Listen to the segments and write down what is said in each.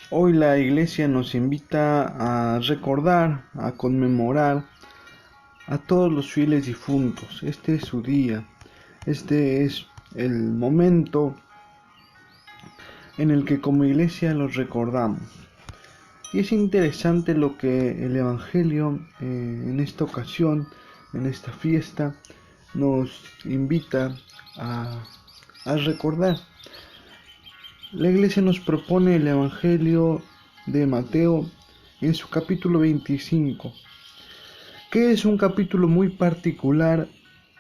Hoy la iglesia nos invita a recordar, a conmemorar a todos los fieles difuntos. Este es su día, este es el momento en el que como iglesia los recordamos. Y es interesante lo que el Evangelio en esta ocasión, en esta fiesta, nos invita a, a recordar. La iglesia nos propone el Evangelio de Mateo en su capítulo 25, que es un capítulo muy particular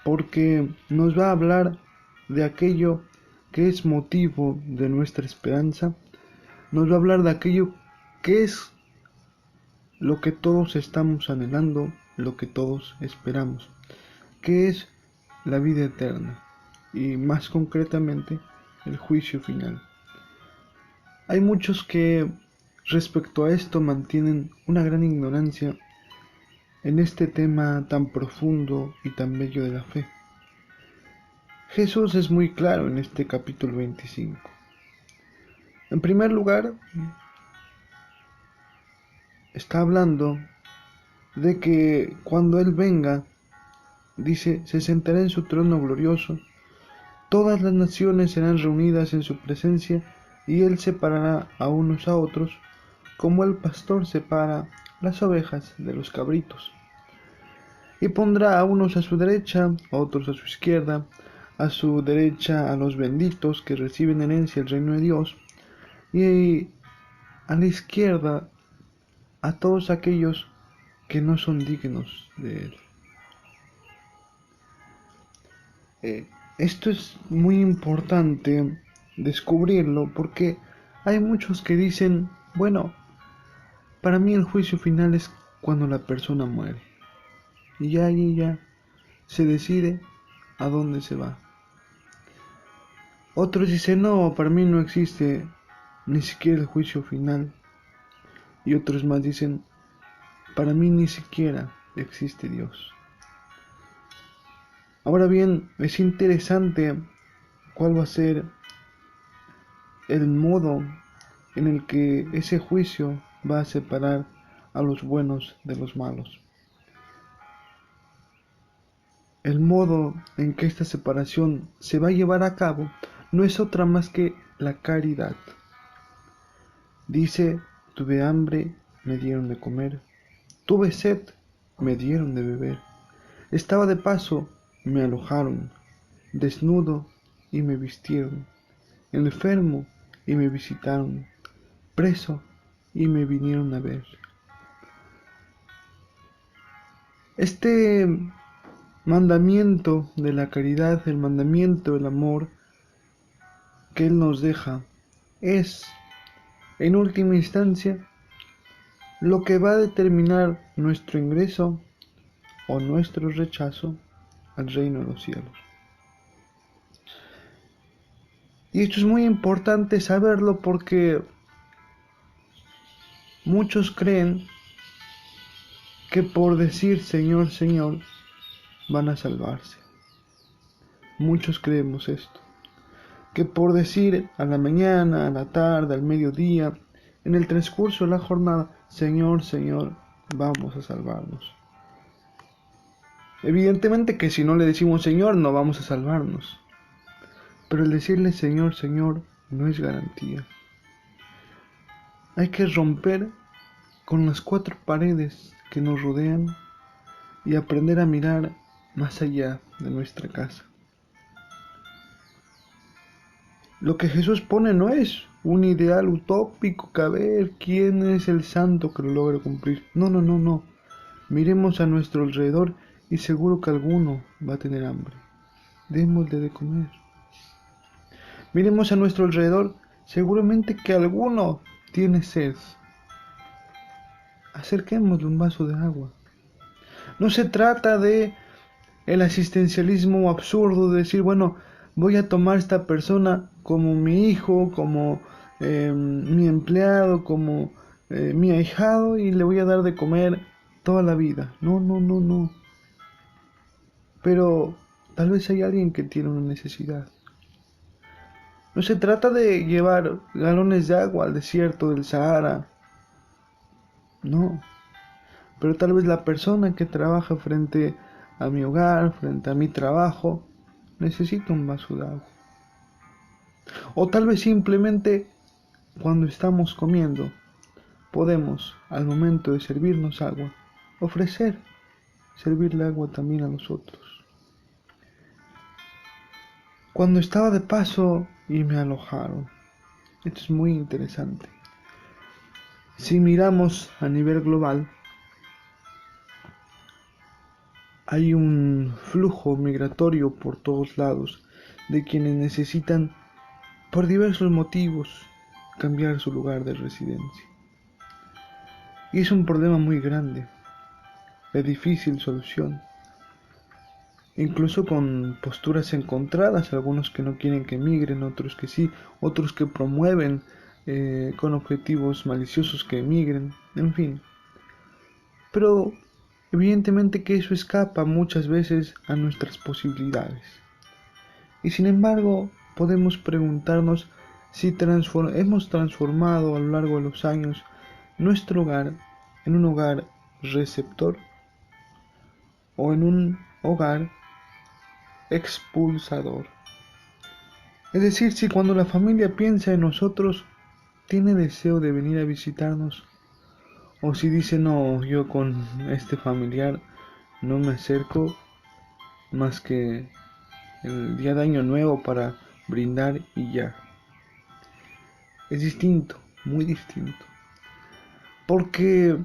porque nos va a hablar de aquello que es motivo de nuestra esperanza, nos va a hablar de aquello que es lo que todos estamos anhelando, lo que todos esperamos, que es la vida eterna y más concretamente el juicio final. Hay muchos que respecto a esto mantienen una gran ignorancia en este tema tan profundo y tan bello de la fe. Jesús es muy claro en este capítulo 25. En primer lugar, está hablando de que cuando Él venga, dice, se sentará en su trono glorioso, todas las naciones serán reunidas en su presencia y Él separará a unos a otros, como el pastor separa las ovejas de los cabritos. Y pondrá a unos a su derecha, a otros a su izquierda, a su derecha a los benditos que reciben herencia el reino de Dios, y a la izquierda a todos aquellos que no son dignos de él. Esto es muy importante descubrirlo porque hay muchos que dicen, bueno, para mí el juicio final es cuando la persona muere. Y ya ahí ya se decide a dónde se va. Otros dicen, no, para mí no existe ni siquiera el juicio final. Y otros más dicen, para mí ni siquiera existe Dios. Ahora bien, es interesante cuál va a ser el modo en el que ese juicio va a separar a los buenos de los malos. El modo en que esta separación se va a llevar a cabo no es otra más que la caridad. Dice, tuve hambre, me dieron de comer, tuve sed, me dieron de beber, estaba de paso, me alojaron, desnudo y me vistieron, enfermo y me visitaron, preso y me vinieron a ver. Este mandamiento de la caridad, el mandamiento del amor que Él nos deja, es, en última instancia, lo que va a determinar nuestro ingreso o nuestro rechazo al reino de los cielos. Y esto es muy importante saberlo porque muchos creen que por decir Señor, Señor, van a salvarse. Muchos creemos esto, que por decir a la mañana, a la tarde, al mediodía, en el transcurso de la jornada, Señor, Señor, vamos a salvarnos. Evidentemente que si no le decimos Señor, no vamos a salvarnos. Pero el decirle Señor, Señor, no es garantía. Hay que romper con las cuatro paredes que nos rodean y aprender a mirar más allá de nuestra casa. Lo que Jesús pone no es un ideal utópico que a ver quién es el santo que lo logra cumplir. No, no, no, no. Miremos a nuestro alrededor y seguro que alguno va a tener hambre. Démosle de comer. Miremos a nuestro alrededor, seguramente que alguno tiene sed. Acerquémosle un vaso de agua. No se trata de el asistencialismo absurdo de decir, bueno, voy a tomar a esta persona como mi hijo, como mi empleado, como mi ahijado y le voy a dar de comer toda la vida. No, no, no, no. Pero tal vez hay alguien que tiene una necesidad. No se trata de llevar galones de agua al desierto del Sahara, no. Pero tal vez la persona que trabaja frente a mi hogar, frente a mi trabajo, necesita un vaso de agua. O tal vez simplemente cuando estamos comiendo, podemos, al momento de servirnos agua, ofrecer servirle agua también a los otros. Cuando estaba de paso y me alojaron, esto es muy interesante. Si miramos a nivel global, hay un flujo migratorio por todos lados de quienes necesitan, por diversos motivos, cambiar su lugar de residencia. Y es un problema muy grande, de difícil solución, incluso con posturas encontradas, algunos que no quieren que migren, otros que sí, otros que promueven con objetivos maliciosos que emigren, en fin. Pero evidentemente que eso escapa muchas veces a nuestras posibilidades. Y sin embargo, podemos preguntarnos si hemos transformado a lo largo de los años nuestro hogar en un hogar receptor o en un hogar expulsador. Es decir, si cuando la familia piensa en nosotros, tiene deseo de venir a visitarnos, o si dice no, yo con este familiar no me acerco más que el día de Año Nuevo para brindar y ya. Es distinto, muy distinto. Porque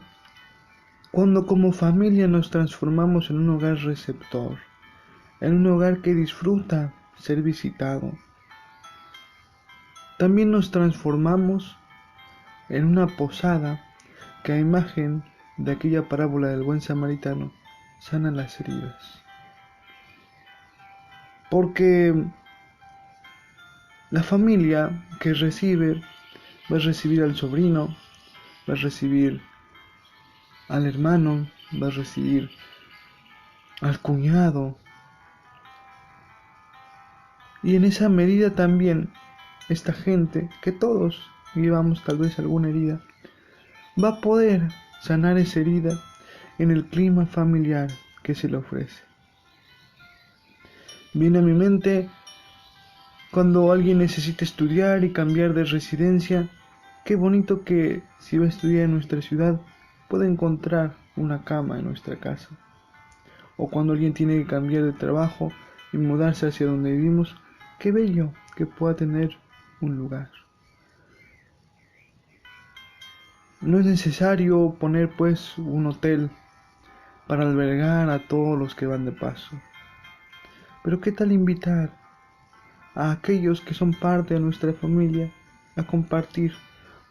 cuando como familia nos transformamos en un hogar receptor, en un hogar que disfruta ser visitado, también nos transformamos en una posada que a imagen de aquella parábola del buen samaritano sana las heridas. Porque la familia que recibe va a recibir al sobrino, va a recibir al hermano, va a recibir al cuñado. Y en esa medida también esta gente, que todos llevamos tal vez alguna herida, va a poder sanar esa herida en el clima familiar que se le ofrece. Viene a mi mente cuando alguien necesita estudiar y cambiar de residencia, qué bonito que si va a estudiar en nuestra ciudad pueda encontrar una cama en nuestra casa. O cuando alguien tiene que cambiar de trabajo y mudarse hacia donde vivimos, qué bello que pueda tener un lugar. No es necesario poner pues un hotel para albergar a todos los que van de paso. Pero qué tal invitar a aquellos que son parte de nuestra familia a compartir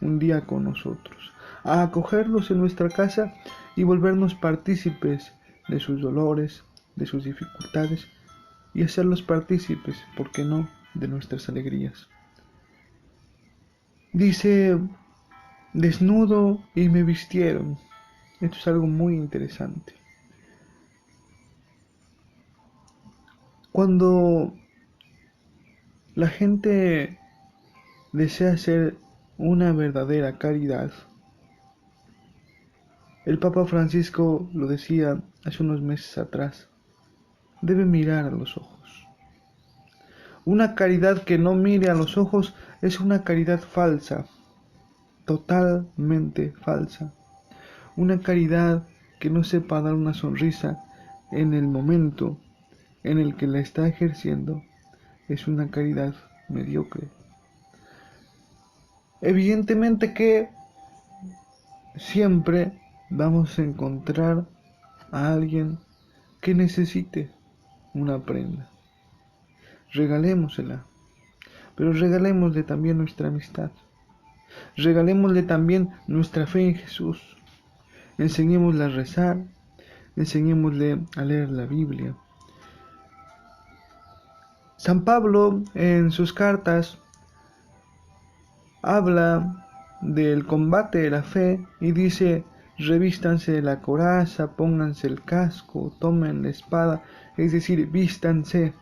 un día con nosotros, a acogerlos en nuestra casa y volvernos partícipes de sus dolores, de sus dificultades y hacerlos partícipes, ¿por qué no?, de nuestras alegrías. Dice, desnudo y me vistieron. Esto es algo muy interesante. Cuando la gente desea hacer una verdadera caridad, el Papa Francisco lo decía hace unos meses atrás, debe mirar a los ojos. Una caridad que no mire a los ojos es una caridad falsa, totalmente falsa. Una caridad que no sepa dar una sonrisa en el momento en el que la está ejerciendo es una caridad mediocre. Evidentemente que siempre vamos a encontrar a alguien que necesite una prenda. Regalémosela, pero regalémosle también nuestra amistad. Regalémosle también nuestra fe en Jesús. Enseñémosle a rezar, enseñémosle a leer la Biblia. San Pablo en sus cartas habla del combate de la fe y dice, revístanse de la coraza, pónganse el casco, tomen la espada, es decir, vístanse.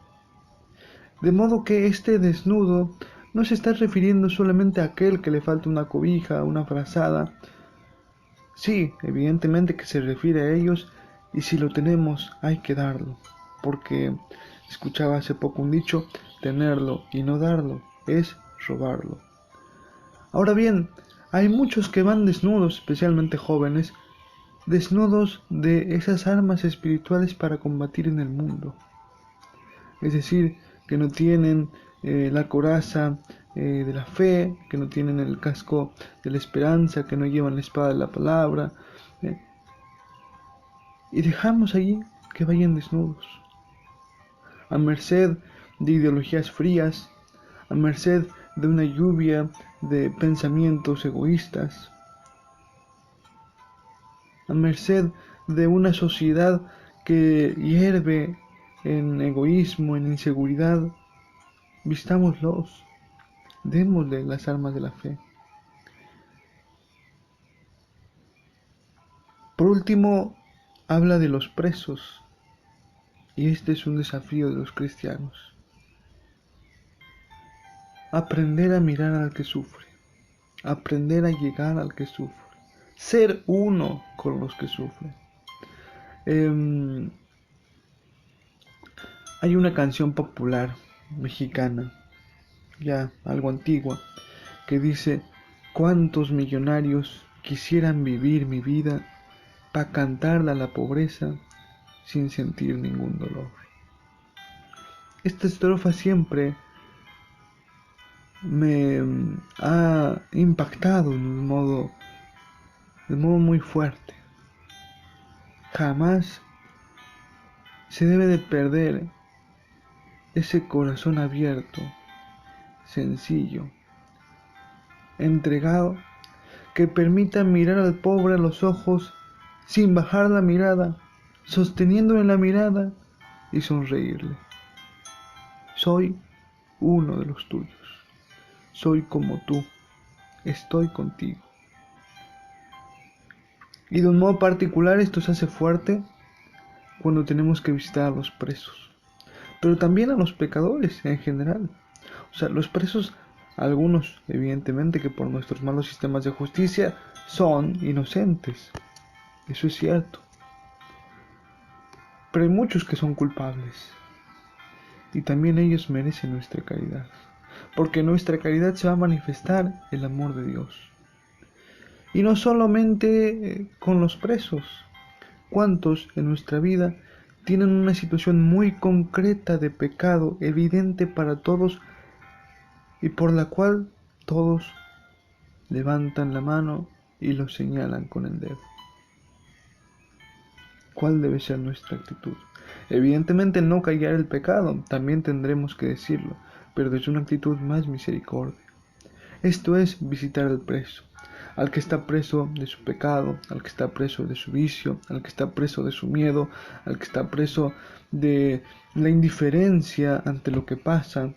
De modo que este desnudo no se está refiriendo solamente a aquel que le falta una cobija, una frazada. Sí, evidentemente que se refiere a ellos, y si lo tenemos hay que darlo, porque escuchaba hace poco un dicho: tenerlo y no darlo es robarlo. Ahora bien, hay muchos que van desnudos, especialmente jóvenes, desnudos de esas armas espirituales para combatir en el mundo. Es decir, que no tienen la coraza de la fe, que no tienen el casco de la esperanza, que no llevan la espada de la palabra, eh, y dejamos allí que vayan desnudos, a merced de ideologías frías, a merced de una lluvia de pensamientos egoístas, a merced de una sociedad que hierve en egoísmo, en inseguridad. Vistámoslos, démosle las armas de la fe. Por último, habla de los presos, y este es un desafío de los cristianos: aprender a mirar al que sufre, aprender a llegar al que sufre, ser uno con los que sufren. Hay una canción popular mexicana, ya algo antigua, que dice: ¿cuántos millonarios quisieran vivir mi vida para cantarla a la pobreza sin sentir ningún dolor? Esta estrofa siempre me ha impactado de modo muy fuerte. Jamás se debe de perder ese corazón abierto, sencillo, entregado, que permita mirar al pobre a los ojos sin bajar la mirada, sosteniéndole la mirada y sonreírle. Soy uno de los tuyos, soy como tú, estoy contigo. Y de un modo particular esto se hace fuerte cuando tenemos que visitar a los presos, pero también a los pecadores en general. O sea, los presos, algunos evidentemente que por nuestros malos sistemas de justicia son inocentes, eso es cierto, pero hay muchos que son culpables, y también ellos merecen nuestra caridad, porque en nuestra caridad se va a manifestar el amor de Dios. Y no solamente con los presos. ¿Cuántos en nuestra vida tienen una situación muy concreta de pecado, evidente para todos, y por la cual todos levantan la mano y lo señalan con el dedo? ¿Cuál debe ser nuestra actitud? Evidentemente no callar el pecado, también tendremos que decirlo, pero desde una actitud más misericordia. Esto es visitar al preso, al que está preso de su pecado, al que está preso de su vicio, al que está preso de su miedo, al que está preso de la indiferencia ante lo que pasa,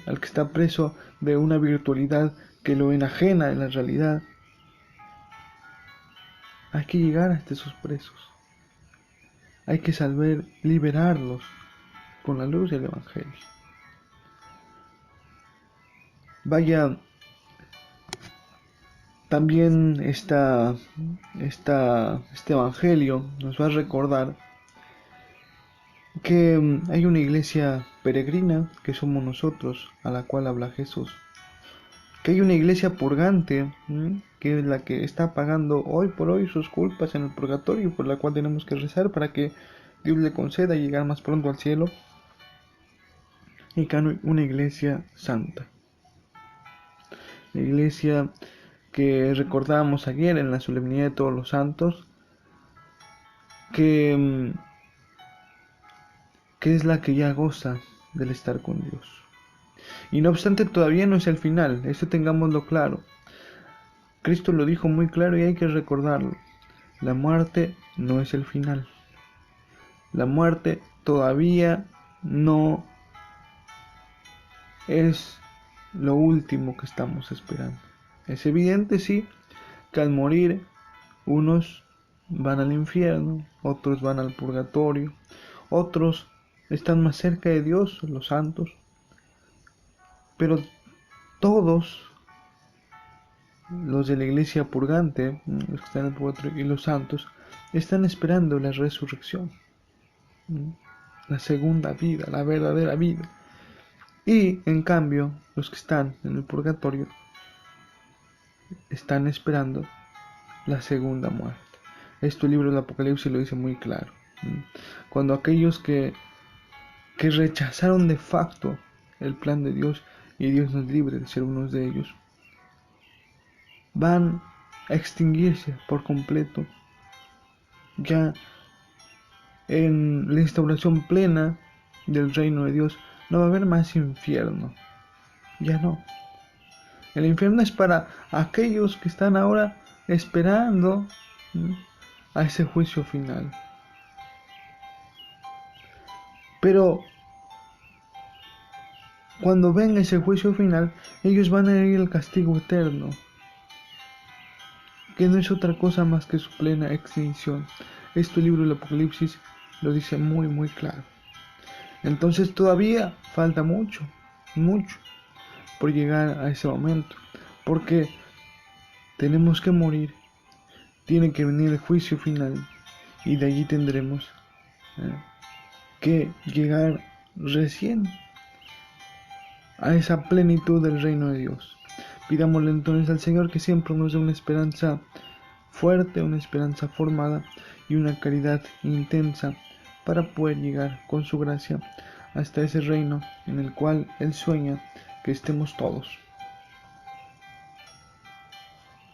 al que está preso de una virtualidad que lo enajena en la realidad. Hay que llegar hasta esos presos. Hay que saber liberarlos con la luz del Evangelio. Vaya, también este Evangelio nos va a recordar que hay una iglesia peregrina, que somos nosotros, a la cual habla Jesús. Que hay una iglesia purgante, que es la que está pagando hoy por hoy sus culpas en el purgatorio, por la cual tenemos que rezar para que Dios le conceda llegar más pronto al cielo. Y que hay una iglesia santa. La iglesia que recordábamos ayer en la solemnidad de todos los santos, que es la que ya goza del estar con Dios. Y no obstante, todavía no es el final, eso tengámoslo claro. Cristo lo dijo muy claro y hay que recordarlo. La muerte no es el final. La muerte todavía no es lo último que estamos esperando. Es evidente, sí, que al morir unos van al infierno, otros van al purgatorio, otros están más cerca de Dios, los santos, pero todos los de la iglesia purgante, los que están en el purgatorio, y los santos, están esperando la resurrección, la segunda vida, la verdadera vida. Y en cambio, los que están en el purgatorio están esperando la segunda muerte. Esto el libro del Apocalipsis lo dice muy claro. Cuando aquellos que rechazaron de facto el plan de Dios, y Dios nos libre de ser unos de ellos, van a extinguirse por completo. Ya en la instauración plena del reino de Dios no va a haber más infierno. Ya no. El infierno es para aquellos que están ahora esperando a ese juicio final. Pero cuando venga ese juicio final, ellos van a ir al castigo eterno, que no es otra cosa más que su plena extinción. Este libro del Apocalipsis lo dice muy muy claro. Entonces todavía falta mucho por llegar a ese momento, porque tenemos que morir, tiene que venir el juicio final, y de allí tendremos que llegar recién a esa plenitud del reino de Dios. Pidámosle entonces al Señor que siempre nos dé una esperanza fuerte, una esperanza formada y una caridad intensa para poder llegar con su gracia hasta ese reino en el cual Él sueña que estemos todos.